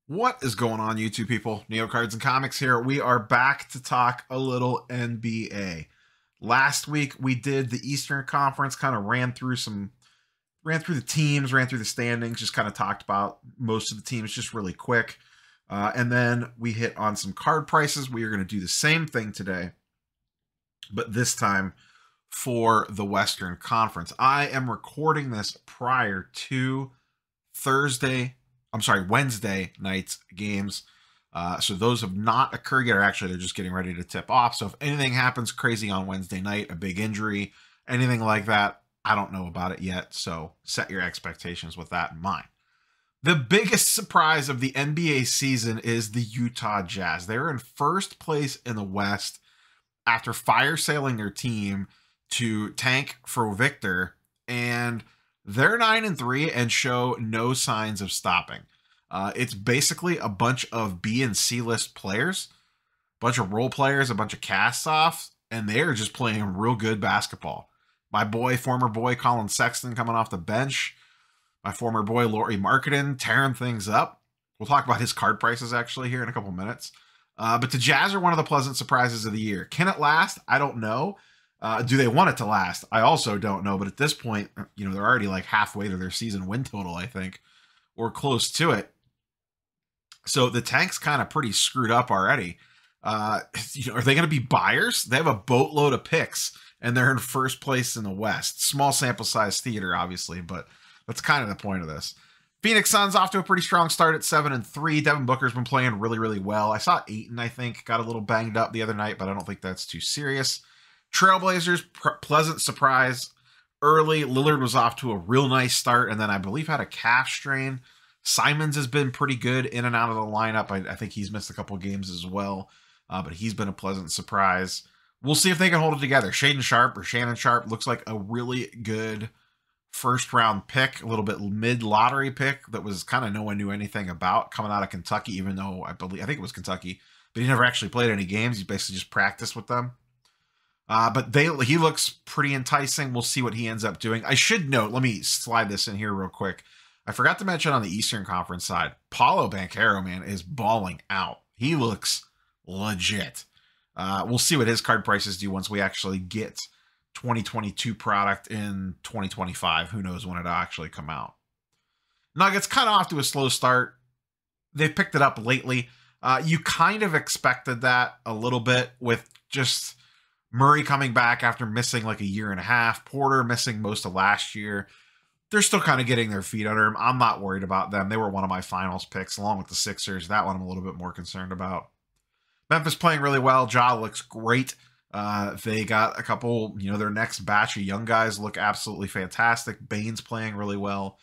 What is going on, YouTube people? Neo Cards and Comics here. We are back to talk a little NBA. Last week we did the Eastern Conference, kind of ran through the teams, ran through the standings, just kind of talked about most of the teams just really quick. And then we hit on some card prices. We are going to do the same thing today, but this time for the Western Conference. I am recording this prior to Wednesday night's games. So those have not occurred yet, or actually they're just getting ready to tip off. So if anything happens crazy on Wednesday night, a big injury, anything like that, I don't know about it yet. So set your expectations with that in mind. The biggest surprise of the NBA season is the Utah Jazz. They're in first place in the West after fire sailing their team to tank for Victor, and they're 9-3 and show no signs of stopping. It's basically a bunch of B and C list players, a bunch of role players, a bunch of cast-offs, and they're just playing real good basketball. My former boy Colin Sexton coming off the bench. My former boy Lauri Markkanen tearing things up. We'll talk about his card prices actually here in a couple minutes. But the Jazz are one of the pleasant surprises of the year. Can it last? I don't know. Do they want it to last? I also don't know. But at this point, they're already like halfway to their season win total, I think, or close to it. So the tank's kind of pretty screwed up already. Are they going to be buyers? They have a boatload of picks, and they're in first place in the West. Small sample size theater, obviously, but that's kind of the point of this. Phoenix Suns off to a pretty strong start at 7-3. Devin Booker's been playing really, really well. I saw Ayton, I think, got a little banged up the other night, but I don't think that's too serious. Trailblazers, pleasant surprise. Early, Lillard was off to a real nice start, and then I believe had a calf strain. Simons has been pretty good in and out of the lineup. I think he's missed a couple games as well, but he's been a pleasant surprise. We'll see if they can hold it together. Shannon Sharp looks like a really good first-round pick, a little bit mid-lottery pick that was kind of no one knew anything about coming out of Kentucky, even though I think it was Kentucky, but he never actually played any games. He basically just practiced with them. But he looks pretty enticing. We'll see what he ends up doing. I should note, let me slide this in here real quick. I forgot to mention on the Eastern Conference side, Paolo Banchero, man, is balling out. He looks legit. We'll see what his card prices do once we actually get 2022 product in 2025. Who knows when it'll actually come out. Nuggets kind of off to a slow start. They've picked it up lately. You kind of expected that a little bit with just Murray coming back after missing like a year and a half. Porter missing most of last year. They're still kind of getting their feet under them. I'm not worried about them. They were one of my finals picks along with the Sixers. That one I'm a little bit more concerned about. Memphis playing really well. Ja looks great. They got a couple, their next batch of young guys look absolutely fantastic. Bane's playing really well.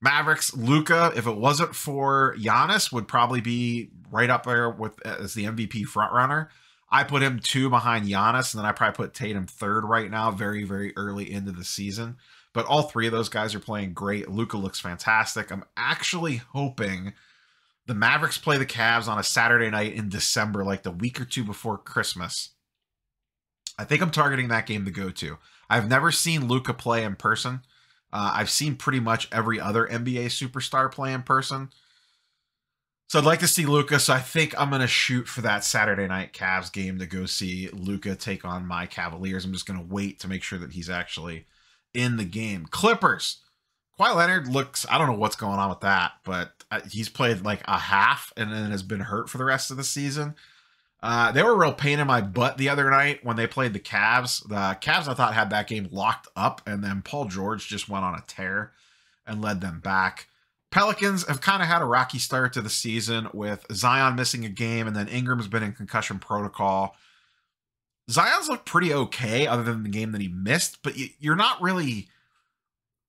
Mavericks, Luka, if it wasn't for Giannis, would probably be right up there as the MVP frontrunner. I put him 2 behind Giannis, and then I probably put Tatum 3rd right now, very, very early into the season. But all 3 of those guys are playing great. Luka looks fantastic. I'm actually hoping the Mavericks play the Cavs on a Saturday night in December, like the week or 2 before Christmas. I think I'm targeting that game to go to. I've never seen Luka play in person. I've seen pretty much every other NBA superstar play in person. So I'd like to see Luka, so I think I'm going to shoot for that Saturday night Cavs game to go see Luka take on my Cavaliers. I'm just going to wait to make sure that he's actually in the game. Clippers. Kawhi Leonard looks, I don't know what's going on with that, but he's played like a half and then has been hurt for the rest of the season. They were a real pain in my butt the other night when they played the Cavs. The Cavs, I thought, had that game locked up, and then Paul George just went on a tear and led them back. Pelicans have kind of had a rocky start to the season with Zion missing a game, and then Ingram's been in concussion protocol. Zion's looked pretty okay other than the game that he missed, but you're not really...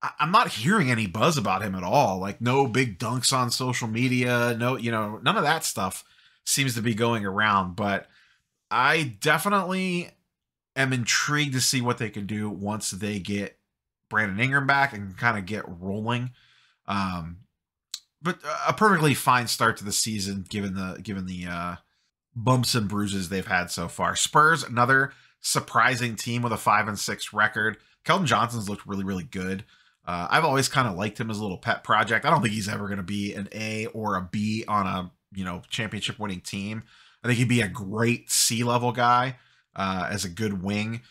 I'm not hearing any buzz about him at all. Like, no big dunks on social media, no, none of that stuff seems to be going around, but I definitely am intrigued to see what they can do once they get Brandon Ingram back and kind of get rolling. But a perfectly fine start to the season, given the bumps and bruises they've had so far. Spurs, another surprising team with a 5-6 record. Keldon Johnson's looked really, really good. I've always kind of liked him as a little pet project. I don't think he's ever going to be an A or a B on a, championship winning team. I think he'd be a great C-level guy as a good wing.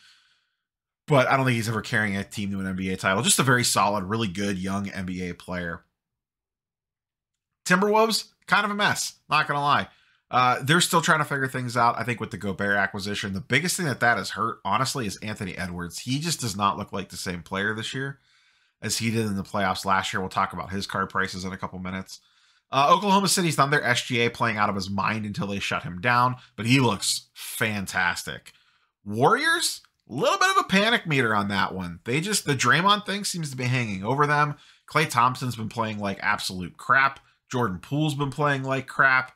But I don't think he's ever carrying a team to an NBA title. Just a very solid, really good young NBA player. Timberwolves, kind of a mess. Not going to lie. They're still trying to figure things out. I think with the Gobert acquisition, the biggest thing that has hurt, honestly, is Anthony Edwards. He just does not look like the same player this year as he did in the playoffs last year. We'll talk about his card prices in a couple minutes. Oklahoma City's done their SGA playing out of his mind until they shut him down, but he looks fantastic. Warriors, a little bit of a panic meter on that one. The Draymond thing seems to be hanging over them. Klay Thompson's been playing like absolute crap. Jordan Poole's been playing like crap.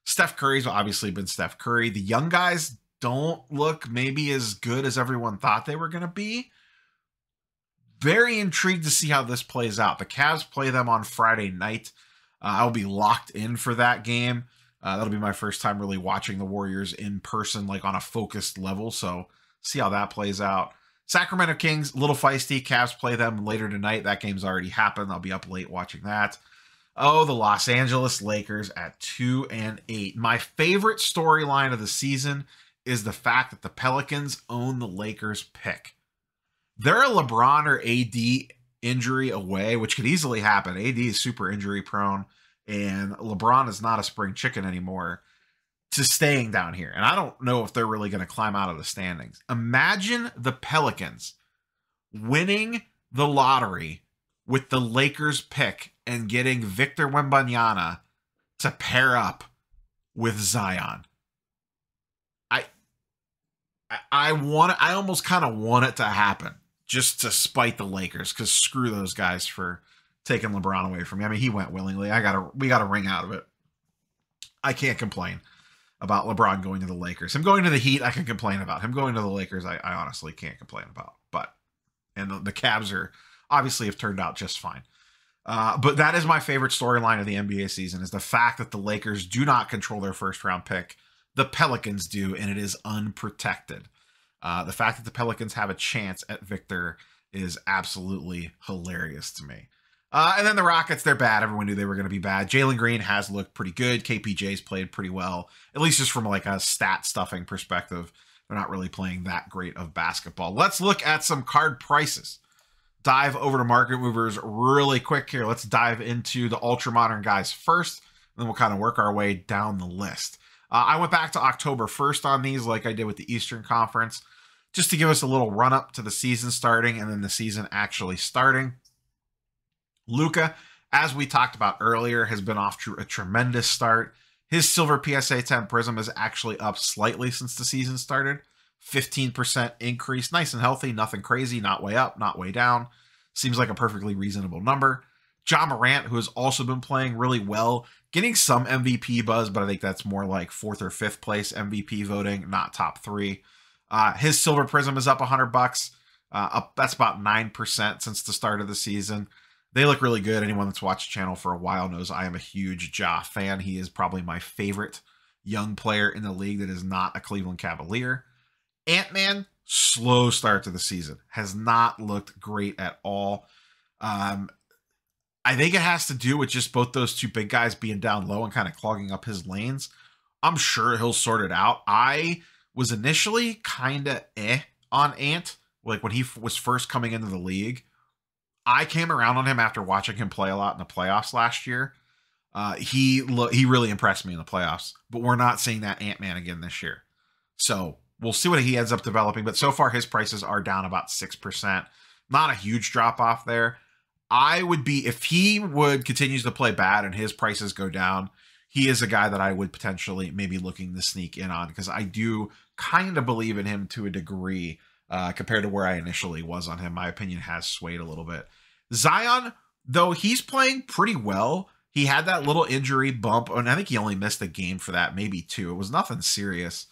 Steph Curry's obviously been Steph Curry. The young guys don't look maybe as good as everyone thought they were going to be. Very intrigued to see how this plays out. The Cavs play them on Friday night. I'll be locked in for that game. That'll be my first time really watching the Warriors in person, like on a focused level. So see how that plays out. Sacramento Kings, a little feisty. Cavs play them later tonight. That game's already happened. I'll be up late watching that. Oh, the Los Angeles Lakers at 2-8. My favorite storyline of the season is the fact that the Pelicans own the Lakers pick. They're a LeBron or AD injury away, which could easily happen. AD is super injury prone, and LeBron is not a spring chicken anymore, to staying down here. And I don't know if they're really going to climb out of the standings. Imagine the Pelicans winning the lottery with the Lakers pick and getting Victor Wembanyama to pair up with Zion. I almost kind of want it to happen just to spite the Lakers, because screw those guys for taking LeBron away from me. I mean, he went willingly. We got a ring out of it. I can't complain about LeBron going to the Lakers. Him going to the Heat, I can complain about. Him going to the Lakers, I honestly can't complain about. And the Cavs are obviously have turned out just fine. But that is my favorite storyline of the NBA season, is the fact that the Lakers do not control their first round pick. The Pelicans do, and it is unprotected. The fact that the Pelicans have a chance at Victor is absolutely hilarious to me. And then the Rockets, they're bad. Everyone knew they were going to be bad. Jalen Green has looked pretty good. KPJ's played pretty well, at least just from like a stat stuffing perspective. They're not really playing that great of basketball. Let's look at some card prices. Dive over to Market Movers really quick here. Let's dive into the ultra modern guys first, and then we'll kind of work our way down the list. I went back to October 1st on these, like I did with the Eastern Conference, just to give us a little run up to the season starting and then the season actually starting. Luka, as we talked about earlier, has been off to a tremendous start. His silver PSA 10 Prism is actually up slightly since the season started. 15% increase. Nice and healthy. Nothing crazy. Not way up. Not way down. Seems like a perfectly reasonable number. Ja Morant, who has also been playing really well, getting some MVP buzz, but I think that's more like 4th or 5th place MVP voting, not top 3. His silver Prism is up $100. That's about 9% since the start of the season. They look really good. Anyone that's watched the channel for a while knows I am a huge Ja fan. He is probably my favorite young player in the league that is not a Cleveland Cavalier. Ant-Man, slow start to the season. Has not looked great at all. I think it has to do with just both those two big guys being down low and kind of clogging up his lanes. I'm sure he'll sort it out. I was initially kind of on Ant, like when he was first coming into the league. I came around on him after watching him play a lot in the playoffs last year. He really impressed me in the playoffs, but we're not seeing that Ant-Man again this year. So we'll see what he ends up developing, but so far his prices are down about 6%. Not a huge drop off there. I would be, if he continues to play bad and his prices go down, he is a guy that I would potentially maybe looking to sneak in on, because I do kind of believe in him to a degree compared to where I initially was on him. My opinion has swayed a little bit. Zion, though he's playing pretty well, he had that little injury bump, and I think he only missed a game for that, maybe 2. It was nothing serious.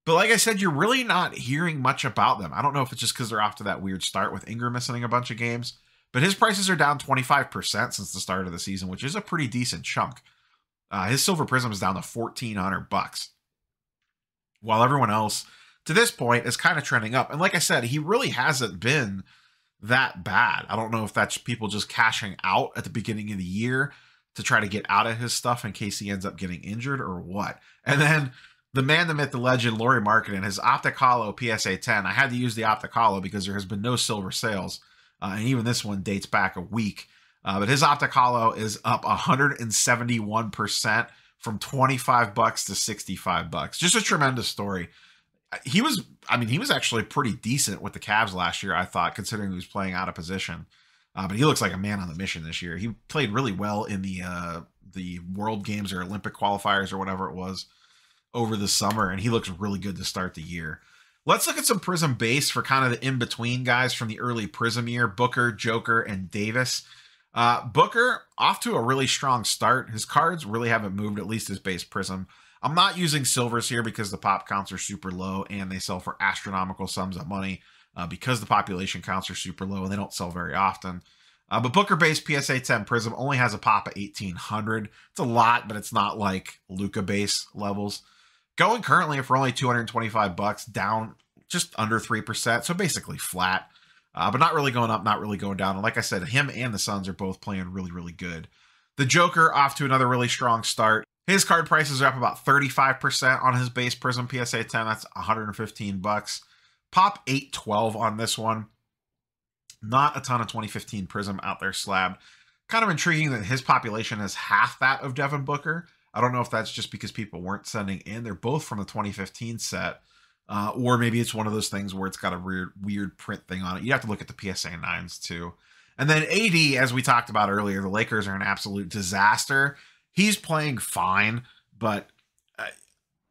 But like I said, you're really not hearing much about them. I don't know if it's just because they're off to that weird start with Ingram missing a bunch of games, but his prices are down 25% since the start of the season, which is a pretty decent chunk. His silver Prism is down to $1,400, while everyone else to this point is kind of trending up. And like I said, he really hasn't been that bad. I don't know if that's people just cashing out at the beginning of the year to try to get out of his stuff in case he ends up getting injured or what. And then the man, the myth, the legend, Laurie Markkinen, his Optic Hollow PSA 10. I had to use the Optic Hollow because there has been no silver sales. And even this one dates back a week. But his Optic Hollow is up 171% from $25 to $65. Just a tremendous story. He was actually pretty decent with the Cavs last year, I thought, considering he was playing out of position. But he looks like a man on the mission this year. He played really well in the World Games or Olympic qualifiers or whatever it was over the summer, and he looks really good to start the year. Let's look at some Prism base for kind of the in-between guys from the early Prism year, Booker, Joker, and Davis. Booker, off to a really strong start. His cards really haven't moved, at least his base Prism. I'm not using silvers here because the pop counts are super low and they sell for astronomical sums of money because the population counts are super low and they don't sell very often. But Booker base PSA 10 Prism only has a pop of 1,800. It's a lot, but it's not like Luka base levels. Going currently for only $225, down just under 3%, so basically flat. But not really going up, not really going down. And like I said, him and the Suns are both playing really, really good. The Joker off to another really strong start. His card prices are up about 35% on his base Prism PSA 10. That's $115. Pop 812 on this one. Not a ton of 2015 Prism out there slabbed. Kind of intriguing that his population is half that of Devin Booker. I don't know if that's just because people weren't sending in. They're both from the 2015 set. Or maybe it's one of those things where it's got a weird print thing on it. You have to look at the PSA 9s too. And then AD, as we talked about earlier, the Lakers are an absolute disaster. He's playing fine, but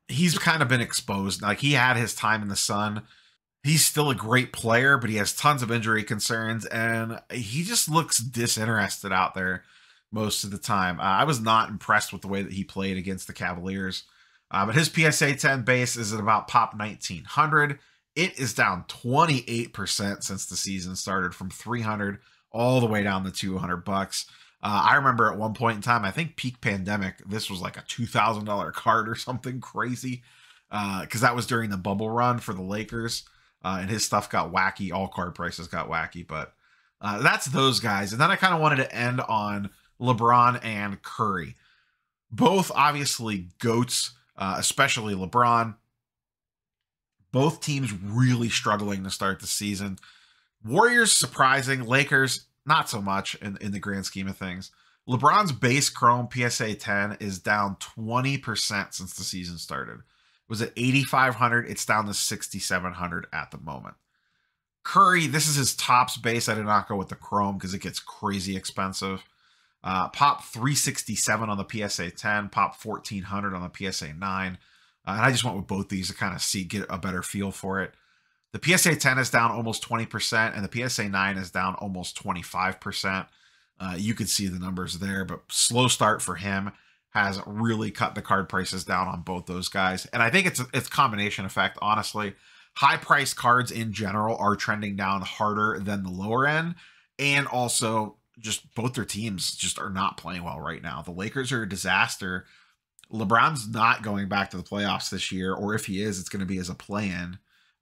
he's kind of been exposed. Like, he had his time in the sun. He's still a great player, but he has tons of injury concerns, and he just looks disinterested out there most of the time. I was not impressed with the way that he played against the Cavaliers. But his PSA 10 base is at about pop 1,900. It is down 28% since the season started, from 300 all the way down to $200. I remember at one point in time, I think peak pandemic, this was like a $2,000 card or something crazy, because that was during the bubble run for the Lakers, and his stuff got wacky. All card prices got wacky, but that's those guys. And then I kind of wanted to end on LeBron and Curry. Both obviously GOATs, especially LeBron. Both teams really struggling to start the season. Warriors surprising, Lakers not so much in the grand scheme of things. LeBron's base Chrome PSA 10 is down 20% since the season started. It was at 8,500. It's down to 6,700 at the moment. Curry, this is his tops base. I did not go with the Chrome because it gets crazy expensive. Pop 367 on the PSA 10, pop 1,400 on the PSA 9. And I just went with both these to kind of get a better feel for it. The PSA 10 is down almost 20%, and the PSA 9 is down almost 25%. You could see the numbers there, but slow start for him has really cut the card prices down on both those guys. And I think it's a combination effect, honestly. High-priced cards in general are trending down harder than the lower end, and also just both their teams just are not playing well right now. The Lakers are a disaster. LeBron's not going back to the playoffs this year, or if he is, it's going to be as a play-in.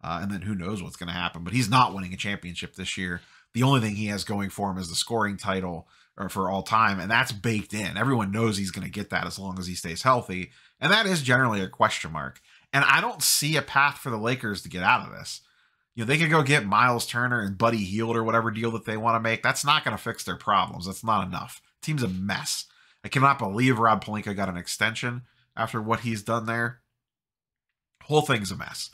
And then who knows what's going to happen. But he's not winning a championship this year. The only thing he has going for him is the scoring title for all time, and that's baked in. Everyone knows he's going to get that as long as he stays healthy, and that is generally a question mark. And I don't see a path for the Lakers to get out of this. You know, they could go get Miles Turner and Buddy Hield or whatever deal that they want to make. That's not going to fix their problems. That's not enough. Team's a mess. I cannot believe Rob Pelinka got an extension after what he's done there. Whole thing's a mess.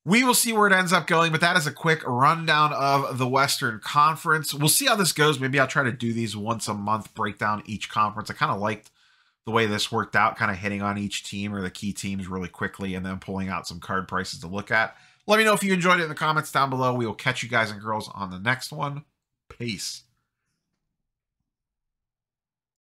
We will see where it ends up going, but that is a quick rundown of the Western Conference. We'll see how this goes. Maybe I'll try to do these once a month, break down each conference. I kind of liked the way this worked out, kind of hitting on each team or the key teams really quickly and then pulling out some card prices to look at. Let me know if you enjoyed it in the comments down below. We will catch you guys and girls on the next one. Peace.